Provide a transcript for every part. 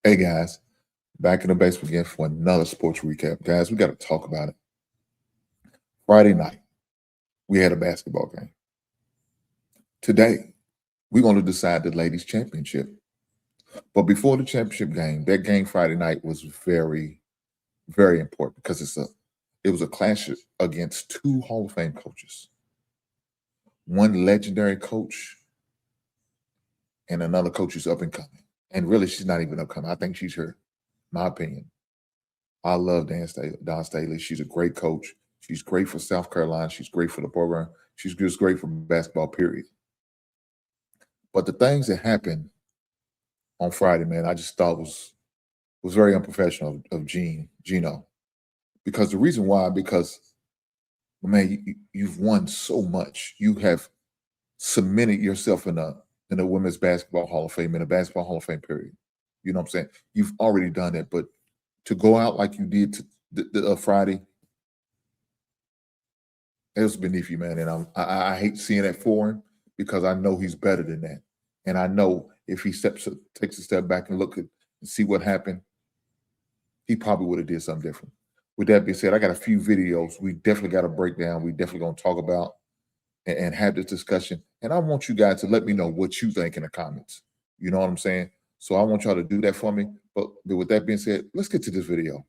Hey guys, back in the basement again for another sports recap. Guys, we got to talk about it. Friday night, we had a basketball game. Today, we're going to decide the ladies' championship. But before the championship game, that game Friday night was very, very important because it was a clash against two Hall of Fame coaches. One legendary coach and another coach who's up and coming. And really, she's not even up and coming. I think she's her, my opinion. I love Don Staley. She's a great coach. She's great for South Carolina. She's great for the program. She's just great for basketball, period. But the things that happened on Friday, man, I just thought was very unprofessional of Geno. Because the reason why, because, man, you've won so much. You have cemented yourself in a women's basketball Hall of Fame, in a basketball Hall of Fame, period. You know what I'm saying? You've already done that. But to go out like you did Friday, it was beneath you, man. And I hate seeing that for him because I know he's better than that. And I know if he takes a step back and look at and see what happened, he probably would have did something different. With that being said, I got a few videos we definitely got to break down. We definitely going to talk about and have this discussion. And I want you guys to let me know what you think in the comments. You know what I'm saying? So I want y'all to do that for me. But with that being said, let's get to this video.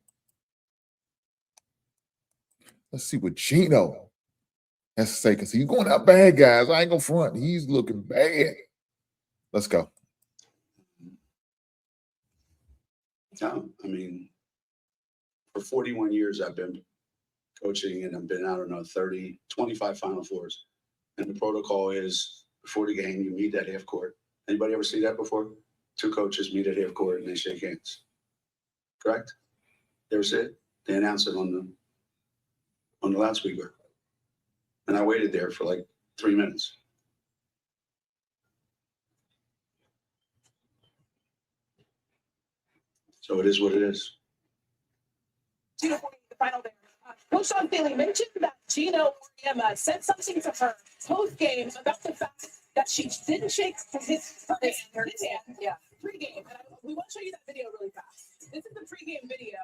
Let's see what Geno has to say, because he's going out bad, guys. I ain't going to front. He's looking bad. Let's go. No, I mean, for 41 years I've been coaching, and I've been, I don't know, 30, 25 Final Fours. And the protocol is before the game, you meet at half court. Anybody ever see that before? Two coaches meet at half court and they shake hands. Correct? You ever see it? They announce it on the loudspeaker. And I waited there for like 3 minutes. So it is what it is. The final there. Coach Staley mentioned that Geno Auriemma said something to her post-game about the fact that she didn't shake his hand. Yeah, pre-game. And we want to show you that video really fast. This is the pre-game video.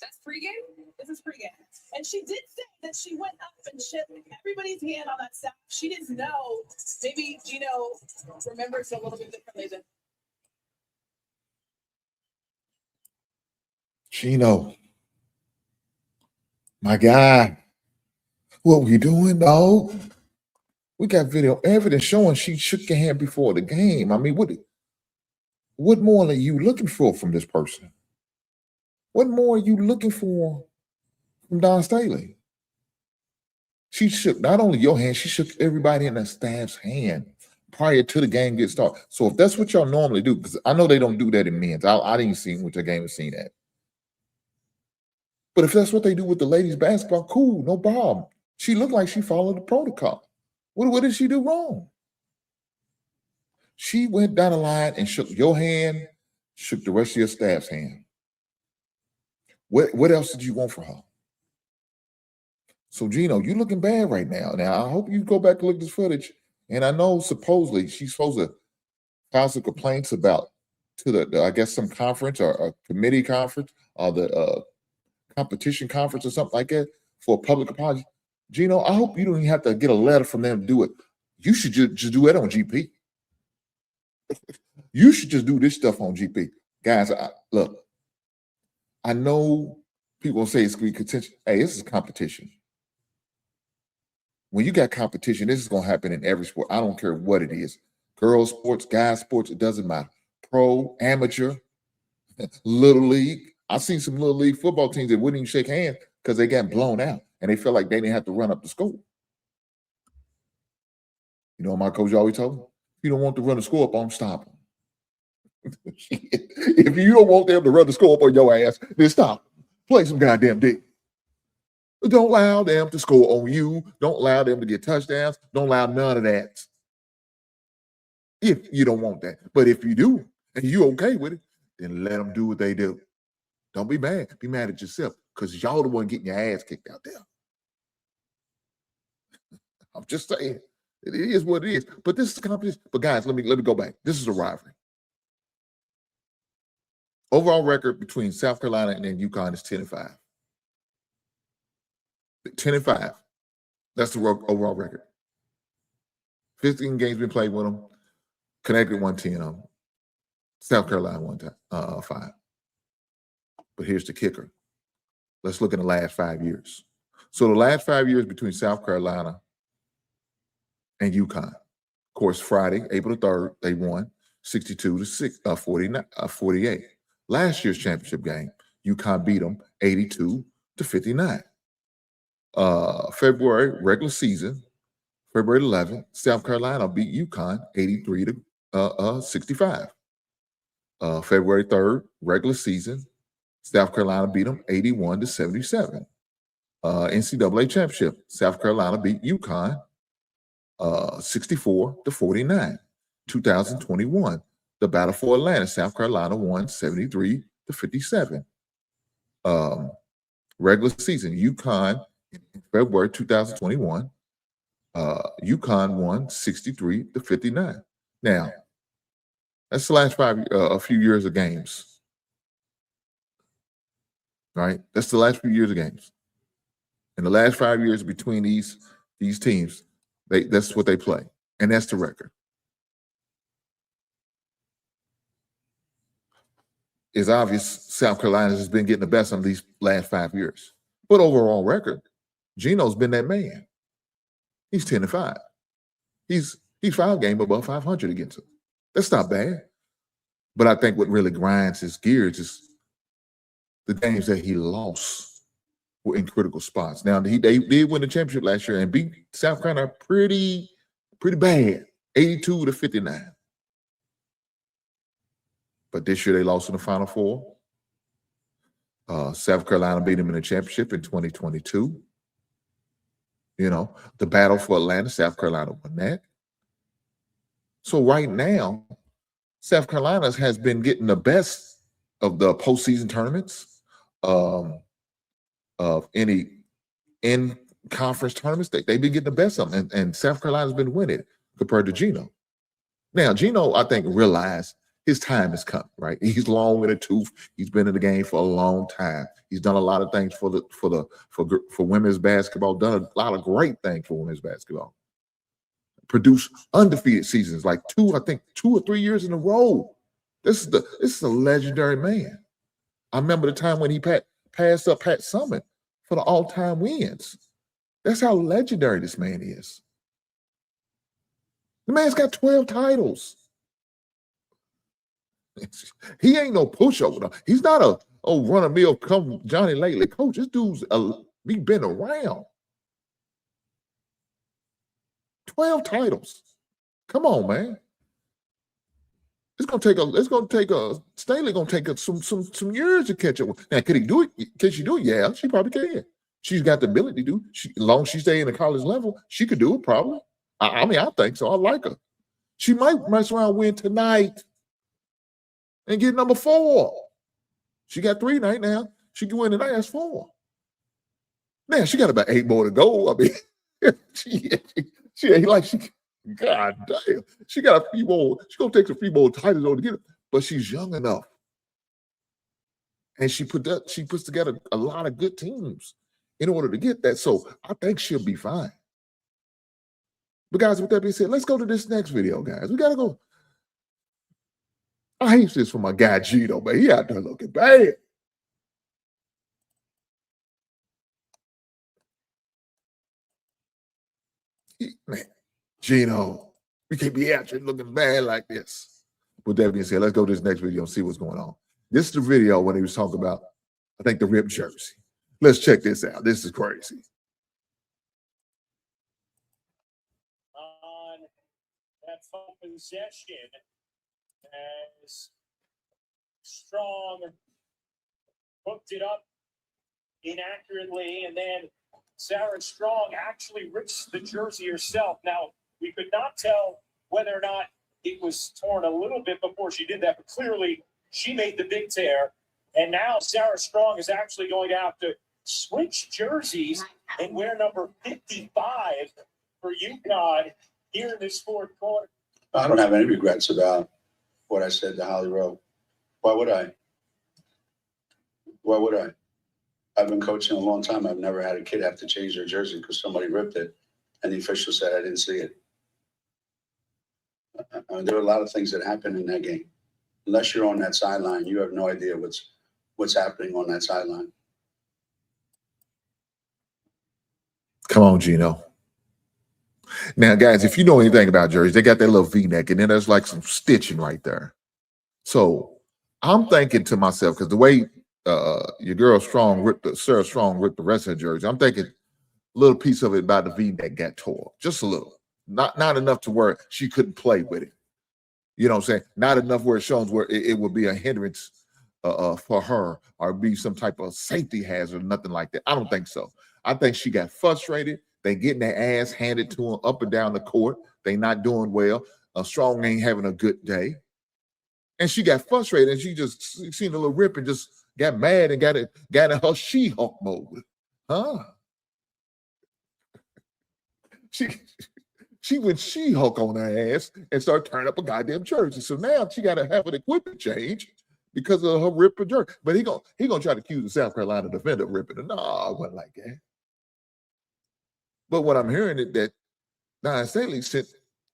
That's pre-game? This is pre-game. And she did say that she went up and shook everybody's hand on that staff. She didn't know. Maybe Geno remembers a little bit differently than Geno, my guy, what were you doing, dog? We got video evidence showing she shook your hand before the game. I mean, what more are you looking for from this person? What more are you looking for from Don Staley? She shook not only your hand, she shook everybody in the staff's hand prior to the game get started. So if that's what y'all normally do, because I know they don't do that in men's. I didn't see what the game has seen that. But if that's what they do with the ladies' basketball, cool, no problem. She looked like she followed the protocol. What did she do wrong? She went down the line and shook your hand, shook the rest of your staff's hand. What else did you want from her? So, Geno, you're looking bad right now. Now, I hope you go back and look at this footage. And I know supposedly she's supposed to file some complaints about to the I guess some conference or a committee conference or the competition conference or something like that for a public apology. Geno, I hope you don't even have to get a letter from them to do it. You should just do it on GP. You should just do this stuff on GP. Guys, look, I know people say it's going to be contention. Hey, this is competition. When you got competition, this is going to happen in every sport. I don't care what it is. Girls sports, guys sports, it doesn't matter. Pro, amateur, little league. I've seen some little league football teams that wouldn't even shake hands because they got blown out and they felt like they didn't have to run up the score. You know what my coach always told me? If you don't want to run the score up on, stop them. If you don't want them to run the score up on your ass, then stop. Play some goddamn D. Don't allow them to score on you. Don't allow them to get touchdowns. Don't allow none of that. If you don't want that. But if you do, and you okay with it, then let them do what they do. Don't be mad. Be mad at yourself because y'all the one getting your ass kicked out there. I'm just saying. It is what it is. But this is competition. But guys, let me go back. This is a rivalry. Overall record between South Carolina and UConn is 10-5. 10-5. That's the overall record. 15 games been played with them. Connecticut won 10 of them. South Carolina won 5. But here's the kicker. Let's look at the last 5 years. So the last 5 years between South Carolina and UConn. Of course, Friday, April 3rd, they won 62-48. Last year's championship game, UConn beat them 82-59. February, regular season, February 11th, South Carolina beat UConn 83-65. February 3rd, regular season, South Carolina beat them 81-77. NCAA championship, South Carolina beat UConn 64-49. 2021, the battle for Atlanta, South Carolina won 73-57. Regular season, UConn in February 2021, UConn won 63-59. Now, that's the last a few years of games, right? That's the last few years of games. In the last 5 years between these teams, that's what they play, and that's the record. It's obvious South Carolina has been getting the best of these last 5 years. But overall record, Geno's been that man. He's 10-5. He's 5 games above 500 against him. That's not bad. But I think what really grinds his gears is the games that he lost were in critical spots. Now, they did win the championship last year and beat South Carolina pretty bad, 82-59. But this year they lost in the Final Four. South Carolina beat them in the championship in 2022. You know, the battle for Atlanta, South Carolina won that. So right now, South Carolina has been getting the best of the postseason tournaments, of any in-conference tournaments. They've been getting the best of them, and South Carolina's been winning compared to Geno. Now, Geno, I think, realized his time has come, right? He's long in the tooth. He's been in the game for a long time. He's done a lot of things for women's basketball, done a lot of great things for women's basketball. Produced undefeated seasons, like 2 or 3 years in a row. This is a legendary man. I remember the time when he passed up Pat Summitt for the all-time wins. That's how legendary this man is. The man's got 12 titles. He ain't no pushover. He's not a run-of-mill come Johnny Lately coach. This dude's he been around. 12 titles. Come on, man. Staley gonna take some years to catch up. Now, could he do it? Can she do it? Yeah, she probably can. She's got the ability to do. As long as she stay in the college level, she could do it probably. I mean, I think so. I like her. She might mess around and win tonight and get number 4. She got 3 right now. She can win tonight. That's 4. Man, she got about 8 more to go. I mean, she ain't like she. God damn, she got a few more. She's gonna take a few more titles on to get it, but she's young enough, and she puts together a lot of good teams in order to get that. So I think she'll be fine. But guys, with that being said, let's go to this next video, guys. We gotta go. I hate this for my guy Geno, man. He out there looking bad. Man, Geno, we can't be out here looking bad like this. With that being said, let's go to this next video and see what's going on. This is the video when he was talking about, I think, the ripped jersey. Let's check this out. This is crazy. On that possession, as Strong hooked it up inaccurately, and then Sarah Strong actually rips the jersey herself. Now, we could not tell whether or not it was torn a little bit before she did that, but clearly she made the big tear. And now Sarah Strong is actually going to have to switch jerseys and wear number 55 for UConn here in this fourth quarter. I don't have any regrets about what I said to Holly Rowe. Why would I? Why would I? I've been coaching a long time. I've never had a kid have to change their jersey because somebody ripped it, and the official said I didn't see it. I mean, there are a lot of things that happen in that game. Unless you're on that sideline, you have no idea what's happening on that sideline. Come on, Geno. Now, guys, if you know anything about jerseys, they got that little V-neck, and then there's like some stitching right there. So I'm thinking to myself, because the way your girl Sarah Strong ripped the rest of her jersey, I'm thinking a little piece of it by the V-neck got tore, just a little, not enough to where she couldn't play with it. You know what I'm saying? Not enough where it shows where it would be a hindrance for her or be some type of safety hazard, nothing like that. I don't think so. I think she got frustrated. They getting their ass handed to them up and down the court. They not doing well. Strong ain't having a good day. And she got frustrated and she just seen a little rip and just got mad and got in her She-Hulk mode. Huh? She went She-Hulk on her ass and started turning up a goddamn jersey. So now she got to have an equipment change because of her rip jersey. But he gonna try to accuse the South Carolina defender of ripping it. No, it wasn't like that. But what I'm hearing is that now Staley said,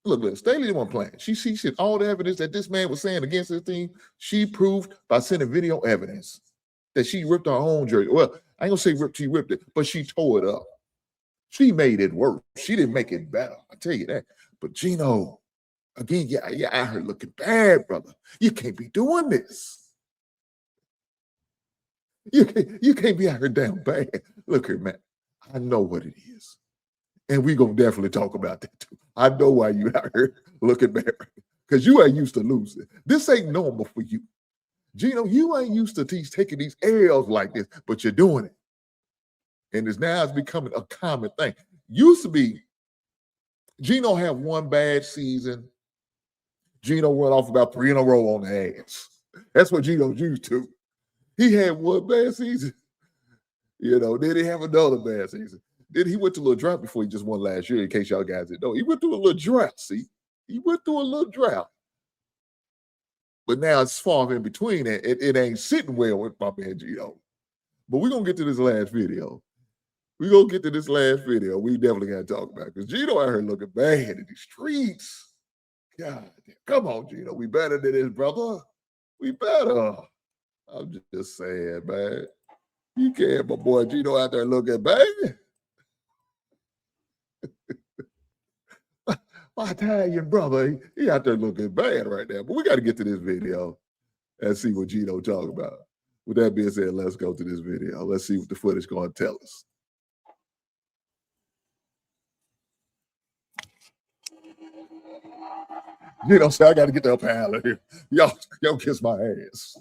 look, Staley wasn't playing. She said all the evidence that this man was saying against his team, she proved by sending video evidence that she ripped her own jersey. Well, I ain't gonna say she ripped it, but she tore it up. She made it worse. She didn't make it better. I tell you that. But Geno, again, yeah, out here looking bad, brother. You can't be doing this. You can't be out here down bad. Look here, man. I know what it is. And we're going to definitely talk about that too. I know why you out here looking bad. Because you ain't used to losing. This ain't normal for you. Geno, you ain't used to taking these L's like this, but you're doing it. And it's becoming a common thing. Used to be, Geno had one bad season. Geno went off about 3 in a row on the ass. That's what Geno's used to. He had one bad season. Then he have another bad season. Then he went to a little drought before he just won last year, in case y'all guys didn't know. He went through a little drought, see? He went through a little drought. But now it's far in between, and it ain't sitting well with my man Geno. But we're going to get to this last video. We definitely got to talk about it. Because Geno out here looking bad in the streets. God damn. Come on, Geno. We better than this, brother. We better. I'm just saying, man. You can't, my boy Geno out there looking bad. My Italian brother, he out there looking bad right now. But we got to get to this video and see what Geno talking about. With that being said, let's go to this video. Let's see what the footage going to tell us. Geno said, I got to get the up out of here. Y'all kiss my ass.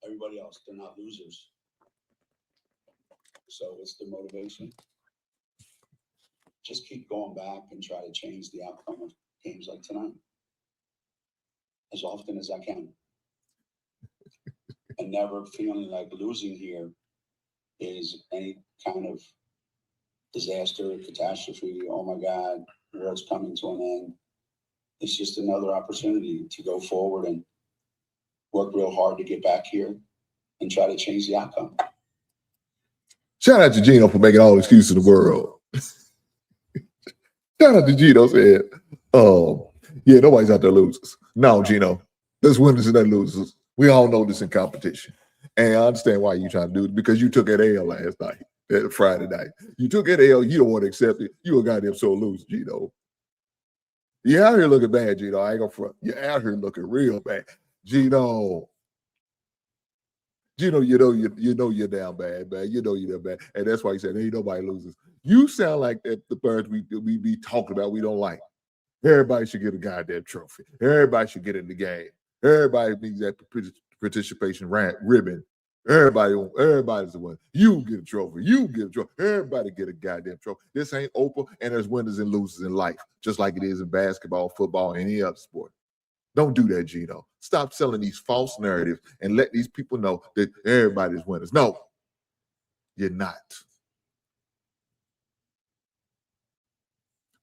Everybody else, they're not losers. So what's the motivation? Just keep going back and try to change the outcome of games like tonight as often as I can. And never feeling like losing here is any kind of disaster, catastrophe. Oh my God, the world's coming to an end. It's just another opportunity to go forward and work real hard to get back here and try to change the outcome. Shout out to Geno for making all the excuses in the world. Shout out to Geno said, yeah, nobody's out there losers. No, Geno, there's winners and there's losers. We all know this in competition. And I understand why you're trying to do it, because you took that L last night, Friday night. You took that L, you don't want to accept it. You a goddamn sore loser, Geno. You're out here looking bad, Geno. I ain't gonna front. You're out here looking real bad. Geno, you know you're down bad, man. You know you're down bad. And that's why he said, ain't nobody loses. You sound like that the birds we be talking about we don't like. Everybody should get a goddamn trophy. Everybody should get in the game. Everybody needs that participation ribbon. Everybody's the one. You get a trophy. You get a trophy. Everybody get a goddamn trophy. This ain't Oprah, and there's winners and losers in life, just like it is in basketball, football, any other sport. Don't do that, Geno. Stop selling these false narratives and let these people know that everybody's winners. No, you're not.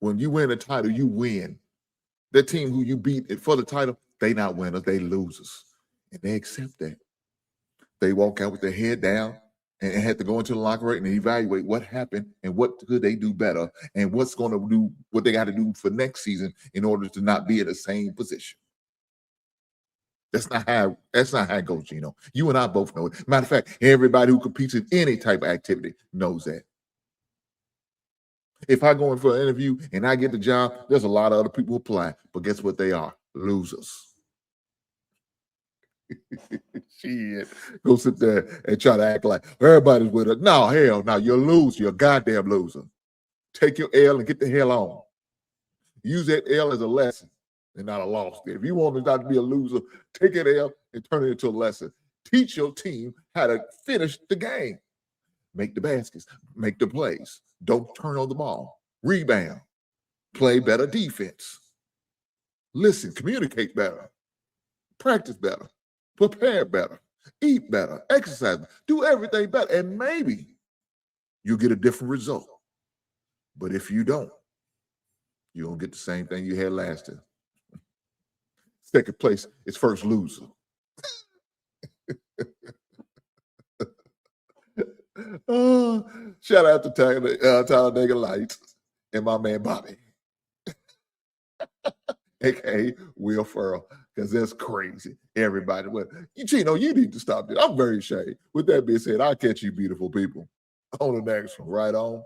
When you win a title, you win. That team who you beat for the title, they not winners, they losers. And they accept that. They walk out with their head down and had to go into the locker room and evaluate what happened and what could they do better and what's going to do, what they got to do for next season in order to not be in the same position. That's not how it goes, Geno. You and I both know it. Matter of fact, everybody who competes in any type of activity knows that. If I go in for an interview and I get the job, there's a lot of other people who apply, but guess what they are? Losers. Shit. Go sit there and try to act like everybody's with us. No, hell no, you're a loser. You're a goddamn loser. Take your L and get the hell on. Use that L as a lesson and not a loss. If you want to not be a loser, take that L and turn it into a lesson. Teach your team how to finish the game. Make the baskets, make the plays. Don't turn over the ball. Rebound. Play better defense. Listen, communicate better. Practice better. Prepare better. Eat better. Exercise. Do everything better. And maybe you'll get a different result. But if you don't, you're going to get the same thing you had last year. Second place is first loser. Shout out to Talladega Lights and my man Bobby, aka Will Ferrell, because that's crazy. Everybody, well, Geno, you need to stop this. I'm very ashamed. With that being said, I'll catch you beautiful people on the next one. Right on.